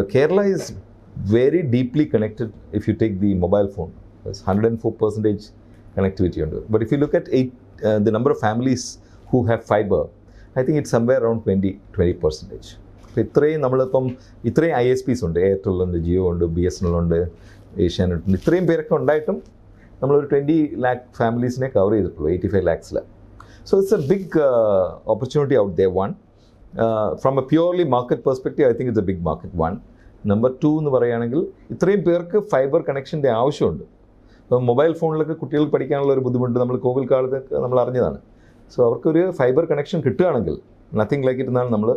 Kerala is very deeply connected if you take the mobile phone. There's 104% connectivity on it. But if you look at the number of families who have fiber, I think it's somewhere around 20%. അപ്പോൾ ഇത്രയും നമ്മളിപ്പം ഇത്രയും ISPs ഉണ്ട്, Airtel ഉണ്ട്, ജിയോ ഉണ്ട്, BSNL ഉണ്ട്, ഏഷ്യാനെറ്റ് ഉണ്ട്, ഇത്രയും പേരൊക്കെ ഉണ്ടായിട്ടും നമ്മളൊരു 20 lakh ഫാമിലീസിനെ കവർ ചെയ്തിട്ടുള്ളൂ 85 lakhs. So it's a big opportunity out there, one. From a purely market perspective, I think it's a big market, one. Number 2 എന്ന് പറയുകയാണെങ്കിൽ ഇത്രയും പേർക്ക് ഫൈബർ കണക്ഷൻ്റെ ആവശ്യമുണ്ട്. ഇപ്പോൾ മൊബൈൽ ഫോണിലൊക്കെ കുട്ടികൾക്ക് പഠിക്കാനുള്ള ഒരു ബുദ്ധിമുട്ട് നമ്മൾ കോവിഡ് കാലത്തൊക്കെ നമ്മൾ അറിഞ്ഞതാണ്. സോ അവർക്കൊരു ഫൈബർ കണക്ഷൻ കിട്ടുകയാണെങ്കിൽ നത്തിങ് ലൈക്ക് ഇറ്റ് എന്നാണ് നമ്മൾ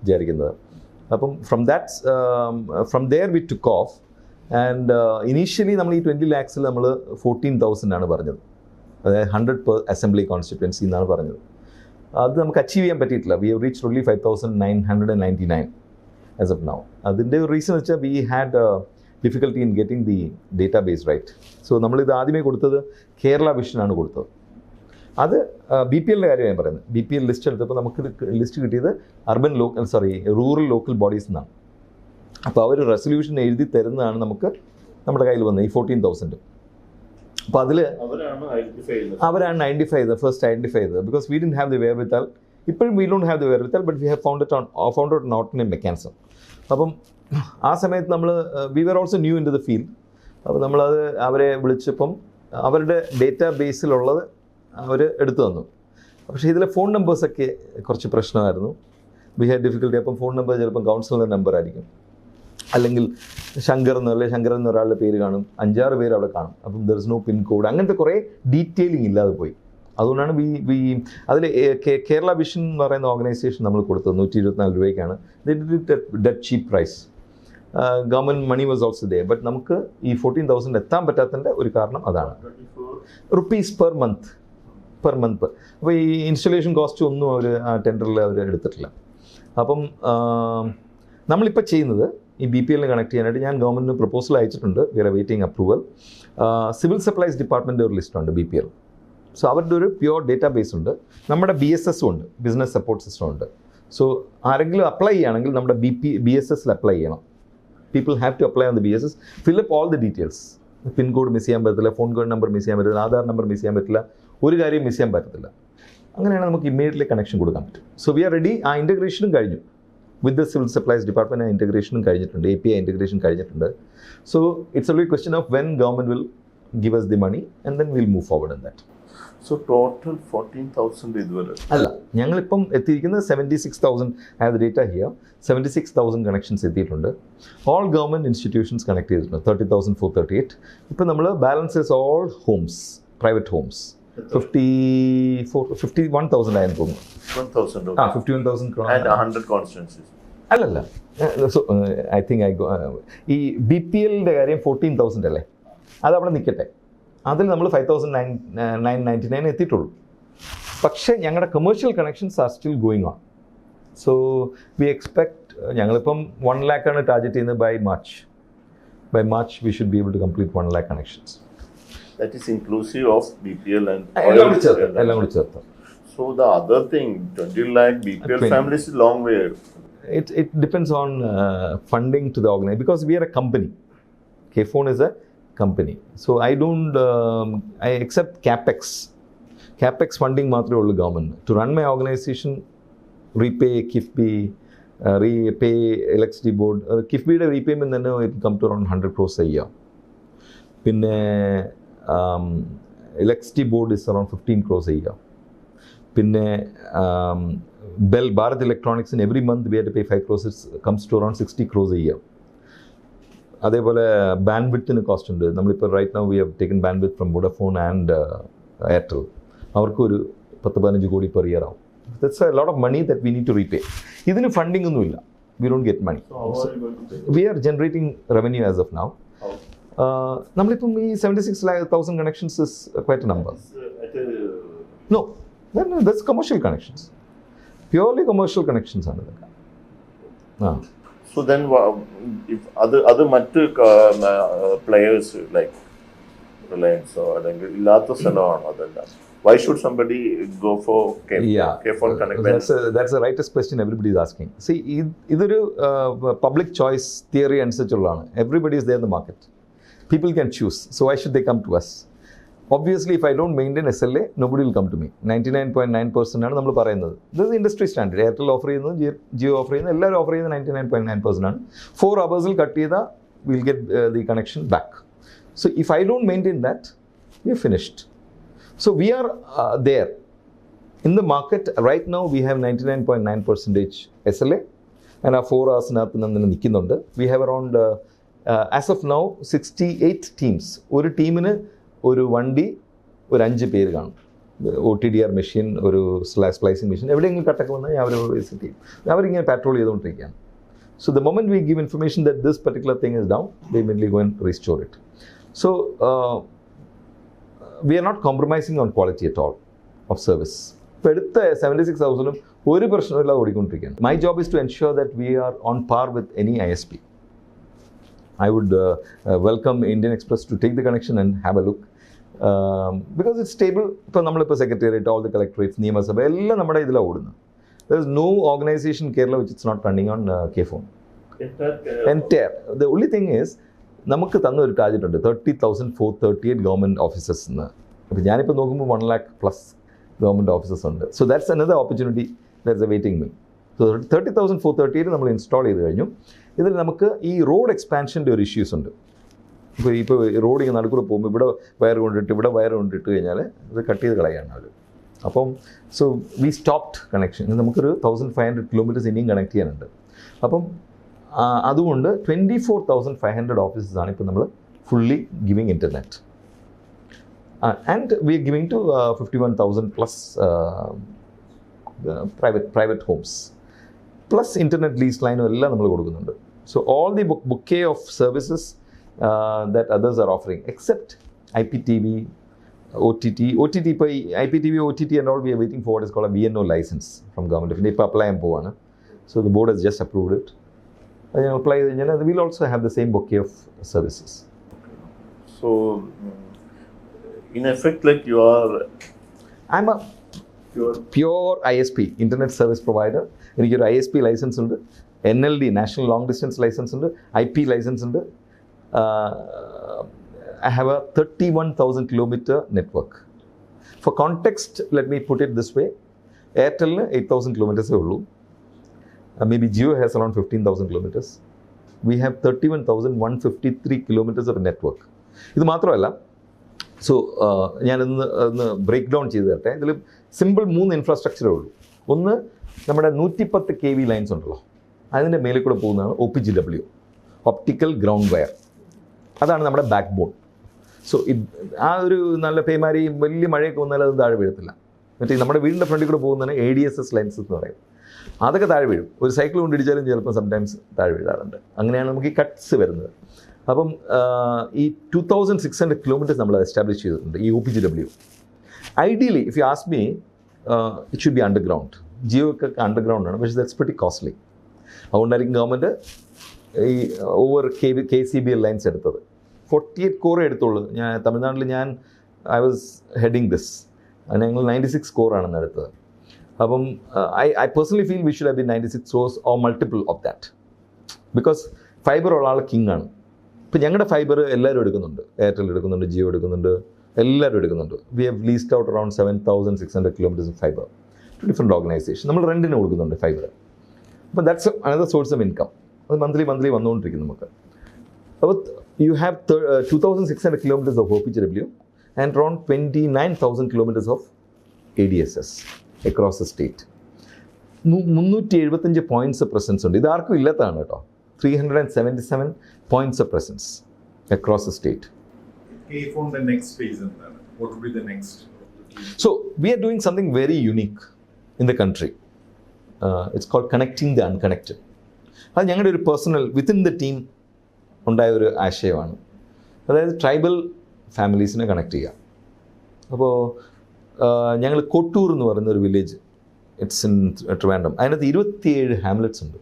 വിചാരിക്കുന്നത്. അപ്പം from there we took off and initially നമ്മൾ ഈ 20 lakhs നമ്മൾ 14,000 ആണ് പറഞ്ഞത്. അതായത് 100 അസംബ്ലി കോൺസ്റ്റിറ്റ്യുവൻസി എന്നാണ് പറഞ്ഞത്. അത് നമുക്ക് അച്ചീവ് ചെയ്യാൻ പറ്റിയിട്ടില്ല. We have reach only 5,999 as of now. അതിൻ്റെ ഒരു റീസൺ വെച്ചാൽ we had difficulty in getting the database right. So നമ്മളിത് ആദ്യമേ കൊടുത്തത് കേരള വിഷനാണ് കൊടുത്തത്. അത് BPL കാര്യം ഞാൻ പറയുന്നത്. BPL ലിസ്റ്റ് എടുത്തപ്പോൾ നമുക്ക് ലിസ്റ്റ് കിട്ടിയത് റൂറൽ ലോക്കൽ ബോഡീസ് എന്നാണ്. അപ്പോൾ അവർ റെസൊല്യൂഷൻ എഴുതി തരുന്നതാണ് നമുക്ക് നമ്മുടെ കയ്യിൽ വന്നത് ഈ 14,000. അപ്പോൾ അതിൽ അവരാണ് ഫസ്റ്റ് ഐഡൻറ്റിഫൈ ചെയ്തത്. Because we didn't have the wherewithal. ഇപ്പോഴും we don't have the wherewithal, but we have found out not in a mechanism. അപ്പം ആ സമയത്ത് നമ്മൾ we were also new into the field. അപ്പോൾ നമ്മളത് അവരെ വിളിച്ചപ്പം അവരുടെ ഡേറ്റാ ബേസിലുള്ളത് അവർ എടുത്തു തന്നു. പക്ഷേ ഇതിലെ ഫോൺ നമ്പേഴ്സൊക്കെ കുറച്ച് പ്രശ്നമായിരുന്നു. V had difficulty. അപ്പം ഫോൺ നമ്പർ ചിലപ്പം കൗൺസിലറിൻ്റെ നമ്പർ ആയിരിക്കും, അല്ലെങ്കിൽ ശങ്കർ എന്ന് ഒരാളുടെ പേര് കാണും, 5-6 പേര് അവിടെ കാണും. അപ്പം there is no pin code, അങ്ങനത്തെ കുറേ ഡീറ്റെയിലിംഗ് ഇല്ലാതെ പോയി. അതുകൊണ്ടാണ് അതിൽ കേരള വിഷൻ എന്ന് പറയുന്ന ഓർഗനൈസേഷൻ നമ്മൾ കൊടുത്തത് 124 രൂപയ്ക്കാണ്. That cheap price. Government money was also they. But നമുക്ക് ഈ 14,000 എത്താൻ പറ്റാത്തതിൻ്റെ ഒരു കാരണം അതാണ്. Rupees per month. അപ്പോൾ ഈ ഇൻസ്റ്റലേഷൻ കോസ്റ്റ് ഒന്നും അവർ ആ ടെൻഡറിൽ അവർ എടുത്തിട്ടില്ല. അപ്പം നമ്മളിപ്പോൾ ചെയ്യുന്നത് ഈ BPL കണക്ട് ചെയ്യാനായിട്ട് ഞാൻ ഗവൺമെൻറ്റിന് പ്രപ്പോസൽ അയച്ചിട്ടുണ്ട്. We are waiting approval. Civil supplies department ഒരു ലിസ്റ്റുണ്ട് BPL. സോ അവരുടെ ഒരു പ്യുവർ ഡേറ്റാ ബേസ് ഉണ്ട്. നമ്മുടെ BSS ഉണ്ട്, ബിസിനസ് സപ്പോർട്ട് സിസ്റ്റം ഉണ്ട്. സോ ആരെങ്കിലും അപ്ലൈ ചെയ്യുകയാണെങ്കിൽ നമ്മുടെ BSSൽ അപ്ലൈ ചെയ്യണം. People have to apply on the BSS, fill up all the details. Pin code miss ചെയ്യാൻ പറ്റില്ല, ഫോൺ കോഡ് നമ്പർ മിസ് ചെയ്യാൻ പറ്റില്ല, ആധാർ നമ്പർ മിസ് ചെയ്യാൻ പറ്റില്ല, ഒരു കാര്യം മിസ് ചെയ്യാൻ പറ്റത്തില്ല. അങ്ങനെയാണ് നമുക്ക് ഇമ്മീഡിയറ്റ്ലി കണക്ഷൻ കൊടുക്കാൻ പറ്റും. So we are ready. ആ ഇൻ്റഗ്രേഷനും കഴിഞ്ഞു. With the civil supplies department ആ ഇൻ്റഗ്രേഷനും കഴിഞ്ഞിട്ടുണ്ട്, API ഇൻ്റഗ്രേഷൻ കഴിഞ്ഞിട്ടുണ്ട്. So it's only question of when government will give us the money and then we'll move forward in that. So total 14,000 ഇതുവരെ അല്ല, ഞങ്ങളിപ്പം എത്തിയിരിക്കുന്നത് 76,000. I have the data here. 76,000 connections എത്തിയിട്ടുണ്ട്. All government institutions connect ചെയ്തിട്ടുണ്ട്. 30,438. ഇപ്പം നമ്മൾ balances all homes, private homes 51,000 ആയെന്ന് തോന്നുന്നു. 51,000 and 100 constituencies. അല്ലല്ല, സോ ഐ തിങ്ക് ഈ BPLൻ്റെ കാര്യം 14,000 അല്ലേ, അതവിടെ നിൽക്കട്ടെ. അതിൽ നമ്മൾ 5,999 എത്തിയിട്ടുള്ളൂ. പക്ഷേ ഞങ്ങളുടെ commercial connections are still going on. So we expect ഞങ്ങളിപ്പം 1 lakh ആണ് ടാർഗറ്റ് ചെയ്യുന്നത് by March we should be able to complete 1 lakh connections. That is inclusive of BPL and എല്ലാം കൂടി ചേർത്ത്. So the other thing, 20 lakh BPL families is a long way. It depends on funding to the organization, because we are a company. KFone is a company. So I accept CapEx funding മാത്രമേ ഉള്ളൂ government. To run my organization, repay KIFBI, repay electricity board. KIFBIയുടെ repayment തന്നെ it come to around 100 crores a year. പിന്നെ electricity board is around 15 crores a year. പിന്നെ Bharat Electronics, in every month we have to pay 5 crores. It comes to around 60 crores a year. അതേപോലെ ബാൻഡ്വിഡ്ത്തിന് cost ഉണ്ട്. നമ്മളിപ്പോൾ right now we have taken bandwidth from Vodafone and Airtel. അവർക്കൊരു 10-15 കോടി per year ആവും. That's a lot of money that we need to repay. ഇതിന് funding ഒന്നുമില്ല. We don't get money. We are generating revenue as of now. നമ്മളിപ്പം ഈ 76,000 connections is quite a number. No, that's commercial connections. Purely commercial connections ആണ് ഇതൊക്കെ. So then if other മറ്റ് players like റിലയൻസോ അല്ലെങ്കിൽ ഇല്ലാത്ത സ്ഥലമാണോ അതെല്ലാം? why should somebody go for K-Phone Connect? That's the rightest question everybody is asking. See, idoru public choice theory അനുസരിച്ചുള്ളതാണ്. Everybody is there in the market. People can choose. So why should they come to us? Obviously, if I don't maintain SLA, nobody will come to me. 99.9% ആണ് നമ്മൾ പറയുന്നത്. This is industry standard. Airtel offer ചെയ്യുന്നത്, Jio offer ചെയ്യുന്നത്, എല്ലാവരും offer ചെയ്യുന്നത് 99.9% ആണ്. 4 hours cut ചെയ്താൽ we'll get the connection back. So if I don't maintain that, we are finished. So we are there. In the market, right now we have 99.9% SLA and our 4 hours നിൽക്കുന്നുണ്ട്. We have around, as of now, 68 teams. ഒരു ടീമിന് ഒരു വണ്ടി ഒരു 5 പേര് കാണും. OTDR machine, ഒരു splicing machine, എവിടെയെങ്കിലും കട്ടൊക്കെ വന്നാൽ അവർ വിസിറ്റ് ചെയ്യും. അവരിങ്ങനെ പാട്രോൾ ചെയ്തുകൊണ്ടിരിക്കുകയാണ്. So the moment we give information that this particular thing is down, they immediately go and restore it. So we are not compromising on quality at all of service. ഇപ്പോൾ എടുത്ത 76,000 ഒരു പ്രശ്നമില്ലാതെ ഓടിക്കൊണ്ടിരിക്കുകയാണ്. My job is to ensure that we are on par with any ISP. I would welcome Indian Express to take the connection and have a look. Because it's stable. ഇപ്പോൾ നമ്മളിപ്പോൾ secretariat, all the collectorates, നിയമസഭ എല്ലാം നമ്മുടെ ഇതിലാണ് ഓടുന്നത്. There is no organization in Kerala which is not running on K-Phone. Entire. The only thing is, നമുക്ക് തന്ന ഒരു ടാർജറ്റ് ഉണ്ട്, 30,438 ഗവൺമെൻറ് ഓഫീസസ് എന്ന്. അപ്പോൾ ഞാനിപ്പോൾ നോക്കുമ്പോൾ 1 lakh plus ഗവൺമെൻറ് ഓഫീസസ് ഉണ്ട്. So that's another opportunity that's A waiting me. So 30,438 നമ്മൾ ഇൻസ്റ്റാൾ ചെയ്ത് കഴിഞ്ഞു. ഇതിൽ നമുക്ക് ഈ റോഡ് എക്സ്പാൻഷൻ്റെ ഒരു ഇഷ്യൂസ് ഉണ്ട്. ഇപ്പോൾ റോഡ് ഇങ്ങനെ നടുക്കൂടെ പോകുമ്പോൾ ഇവിടെ വയർ കൊണ്ടിട്ട് ഇവിടെ വയർ കൊണ്ടിട്ട് കഴിഞ്ഞാൽ ഇത് കട്ട് ചെയ്ത് കളയാണ് അവർ. അപ്പം സോ വി സ്റ്റോപ്ഡ് കണക്ഷൻ. നമുക്കൊരു 1,500 കിലോമീറ്റേഴ്സ് ഇനിയും കണക്ട് ചെയ്യാനുണ്ട്. അപ്പം അതുകൊണ്ട് 24,500 ഓഫീസസ് ആണ് ഇപ്പോൾ നമ്മൾ fully giving internet. And we are giving to 51,000 plus private homes, plus internet lease ലൈനും എല്ലാം നമ്മൾ കൊടുക്കുന്നുണ്ട്. So all the bouquet of services that others are offering, except IPTV, OTT. ഇപ്പോൾ ഈ IPTV, OTT and all, we are waiting for what is called a VNO license from government of India. ഇപ്പോൾ apply ചെയ്യാൻ പോവാണ്. So the board has just approved it. അത് apply ചെയ്ത് കഴിഞ്ഞാൽ we'll also have the same bouquet of services. So in effect, like I'm a pure ISP, internet service provider. എനിക്കൊരു ISP licence ഉണ്ട്, NLD, national long distance licence ഉണ്ട്, IP licence ഉണ്ട്. I have a 31,000 kilometer network. For context, let me put it this way. Airtel 8,000 kilometers ullu. Maybe Jio has around 15,000 kilometers. We have 31,153 kilometers of network. ഇത് മാത്രമല്ല, so ഞാനിന്ന് break down ചെയ്ത് തരട്ടെ. ഇതിൽ simple 3 ഇൻഫ്രാസ്ട്രക്ചറേ ഉള്ളൂ. ഒന്ന്, നമ്മുടെ 110 kV ലൈൻസ് ഉണ്ടല്ലോ, അതിൻ്റെ മേലെ കൂടെ പോകുന്നതാണ് OPGW, ഒപ്റ്റിക്കൽ ഗ്രൗണ്ട് വയർ. അതാണ് നമ്മുടെ ബാക്ക് ബോൺ. സോ ആ ഒരു നല്ല പേമാരി വലിയ മഴയൊക്കെ വന്നാൽ അത് താഴെ വീഴത്തില്ല. മറ്റേ നമ്മുടെ വീടിൻ്റെ ഫ്രണ്ടിൽ കൂടെ പോകുന്നതാണ് ADSS ലൈൻസ് എന്ന് പറയും. അതൊക്കെ താഴെ വീഴും. ഒരു സൈക്കിൾ കൊണ്ടിടിച്ചാലും ചിലപ്പോൾ സംടൈംസ് താഴെ വീഴാറുണ്ട്. അങ്ങനെയാണ് നമുക്ക് ഈ കട്ട്സ് വരുന്നത്. അപ്പം ഈ 2,600 കിലോമീറ്റേഴ്സ് നമ്മൾ എസ്റ്റാബ്ലിഷ് ചെയ്തിട്ടുണ്ട് ഈ OPGW. Ideally if you ask me, it should be underground. Jio ഒക്കെ അണ്ടർഗ്രൗണ്ടാണ്, പക്ഷേ ദാറ്റ്സ് പ്രിറ്റി കോസ്റ്റ്ലി. അതുകൊണ്ടായിരിക്കും ഗവൺമെൻറ് ഈ ഓവർ KCBL ലൈൻസ് എടുത്തത്. 48 കോറേ എടുത്തുള്ളൂ. തമിഴ്നാട്ടിൽ ഐ വാസ് ഹെഡിങ് ദിസ്. ഞങ്ങൾ 96 കോറാണെന്ന് എടുത്തത്. അപ്പം I personally feel we should have been 96 course or multiple of that. Because fibre ഉള്ള ആൾ കിങ് ആണ്. ഇപ്പം ഞങ്ങളുടെ ഫൈബർ എല്ലാവരും എടുക്കുന്നുണ്ട്. എയർടെൽ എടുക്കുന്നുണ്ട്, ജിയോ എടുക്കുന്നുണ്ട്, എല്ലാവരും എടുക്കുന്നുണ്ട്. We have leased out around 7,600 kilometres of fibre to different organisation. നമ്മൾ റെൻറ്റിന് കൊടുക്കുന്നുണ്ട് ഫൈബർ. അപ്പം that's another source of income. അത് മന്ത്ലി വന്നുകൊണ്ടിരിക്കും നമുക്ക്. അപ്പോൾ you have 2,600 kilometres of OPGW and around 29,000 kilometres of ADSS across the state. 375 points of presence ഉണ്ട്. ഇതാർക്കും ഇല്ലാത്തതാണ് കേട്ടോ. 377 points of presence across the state. K-Phone, the next phase in that. What would be the next? So we are doing something very unique in the country. It's called connecting the unconnected. അത് ഞങ്ങളുടെ ഒരു personal within the team ഉണ്ടായ ഒരു ആശയമാണ്. അതായത് tribal ഫാമിലീസിനെ connect ചെയ്യുക. അപ്പോൾ ഞങ്ങൾ കൊട്ടൂർ എന്ന് പറയുന്ന ഒരു വില്ലേജ്, ഇറ്റ്സ് ഇൻ ട്രിവാൻഡ്രം. അതിനകത്ത് 27 ഹാംലെറ്റ്സ് ഉണ്ട്.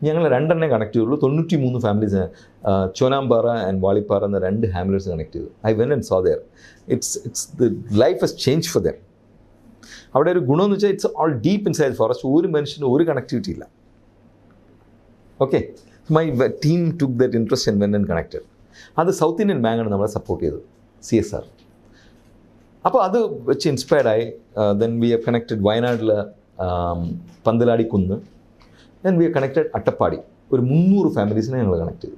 ഞങ്ങൾ 2 കണക്ട് ചെയ്തുള്ളൂ. 93 ഫാമിലീസ് ചോനാമ്പാറ ആൻഡ് വാളിപ്പാറ എന്ന 2 ഹാംലെറ്റ്സ് കണക്ട് ചെയ്തു. I went and saw there. It's the life has change for them. അവിടെ ഒരു ഗുണമെന്ന് വെച്ചാൽ it's all deep inside forest. ഒരു മനുഷ്യന് ഒരു കണക്ടിവിറ്റി ഇല്ല. Okay, my team took that interest and went and connected. അത് സൗത്ത് ഇന്ത്യൻ ബാങ്കാണ് നമ്മളെ സപ്പോർട്ട് ചെയ്തത്, CSR. അപ്പോൾ അത് വെച്ച് ഇൻസ്പയർഡായി. ദെൻ വി ഹവ് കണക്റ്റഡ് വയനാട്ടിൽ Panthaladi Kunnu. Then we have connected Attappadi. ഒരു 300 ഫാമിലീസിനെ ഞങ്ങൾ കണക്ട് ചെയ്തു.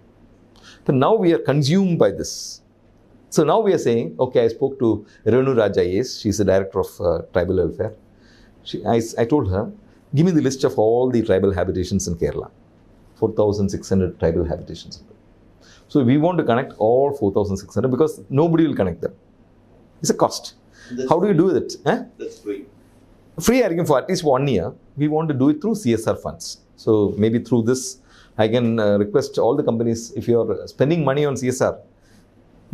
അപ്പം now we are consumed by this. So now we are saying, okay, I spoke to Renu Raj IAS, she's the director of tribal welfare. I told her, give me the list of all the tribal habitations in Kerala. 4,600 tribal habitations. So we want to connect all 4,600 because nobody will connect them. It's a cost. How do you do it? That's free. Free argument for at least 1 year. We want to do it through CSR funds. So maybe through this, I can request all the companies, if you are spending money on CSR,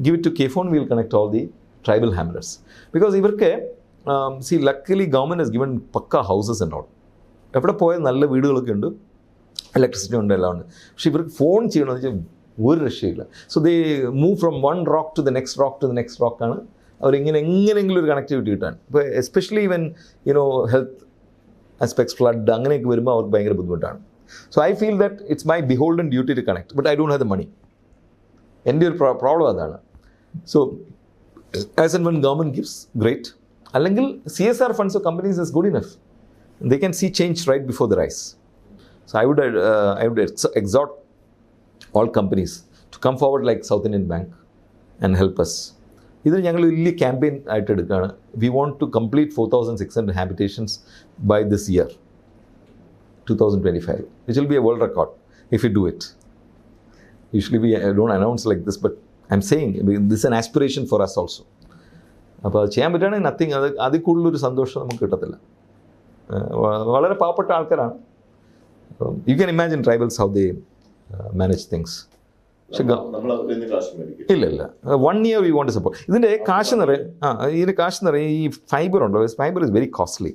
give it to KPhone, we will connect all the tribal hamlets. Because ഇവർക്ക് see, luckily government has given pucca houses and all. എവിടെ പോയാൽ നല്ല വീടുകളൊക്കെ ഉണ്ട്, electricity ഉണ്ട്, എല്ലാം ഉണ്ട്. പക്ഷെ ഇവർക്ക് ഫോൺ ചെയ്യണമെന്ന് വെച്ചാൽ ഒരു രക്ഷയില്ല. So they move from one rock to the next rock to the next റോക്കാണ് എങ്ങനെയെങ്കിലും ഒരു കണക്ടിവിറ്റി കിട്ടാൻ. ഇപ്പോൾ എസ്പെഷ്യലി ഇവൻ ഹെൽത്ത് ആസ്പെക്ട്സ്, ഫ്ലഡ് അങ്ങനെയൊക്കെ വരുമ്പോൾ അവർക്ക് ഭയങ്കര ബുദ്ധിമുട്ടാണ്. So I feel that it's my beholden duty to connect, but I don't have the money. എൻ്റെ ഒരു പ്രോബ്ലം അതാണ്. So as and when government gives grant, അല്ലെങ്കിൽ CSR funds of companies is good enough. They can see change right before their eyes. So I would exhort all companies to come forward like South Indian Bank and help us. ഇത് ഞങ്ങൾ വലിയ campaign ആയിട്ട് എടുക്കുകയാണ്. We want to complete 4,600 habitations by this year, 2025, which will be a world record if we do it. Usually we don't announce like this, but I'm saying this is an aspiration for us also. അപ്പോൾ അത് ചെയ്യാൻ പറ്റുകയാണെങ്കിൽ nothing, അതിൽ കൂടുതലൊരു സന്തോഷം നമുക്ക് കിട്ടത്തില്ല. വളരെ പാവപ്പെട്ട ആൾക്കാരാണ്. You can imagine tribals how they manage things. പക്ഷെ ഇല്ല 1 year വി വോണ്ട് സപ്പോർട്ട്. ഇതിൻ്റെ കാശ് എന്ന് പറയും ഈ ഫൈബർ ഉണ്ടോ, ഫൈബർ ഇസ് വെരി കോസ്റ്റ്ലി.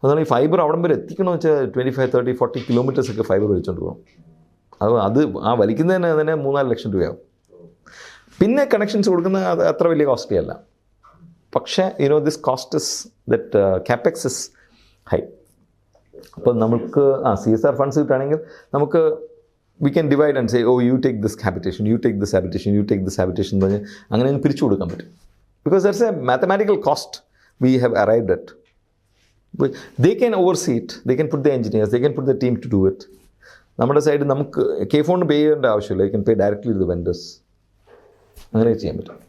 അതുകൊണ്ട് ഈ ഫൈബർ അവിടെ വരെ എത്തിക്കണമെന്ന് വെച്ചാൽ 25, 30, 40 kilometers ഒക്കെ ഫൈബർ വലിച്ചുകൊണ്ട് പോകണം. അത് വലിക്കുന്നതിന് തന്നെ 3-4 ലക്ഷം രൂപയാവും. പിന്നെ കണക്ഷൻസ് കൊടുക്കുന്നത് അത് അത്ര വലിയ കോസ്റ്റ്ലി അല്ല. പക്ഷേ this cost is that CapEx is high. അപ്പോൾ നമുക്ക് CSR ഫണ്ട്സ് കിട്ടുകയാണെങ്കിൽ നമുക്ക് we can divide and say, oh you take this habitation, you take this habitation, you take this habitation എന്ന് പറഞ്ഞ് അങ്ങനെ പിരിച്ചു കൊടുക്കാൻ പറ്റും. Because there's a mathematical cost we have arrived at. They can oversee it, they can put the engineers, they can put the team to do it. നമ്മുടെ side നമുക്ക് KPhone pay ചെയ്യേണ്ട ആവശ്യമില്ല. You can pay directly to the vendors. അങ്ങനെ ചെയ്യാൻ പറ്റും.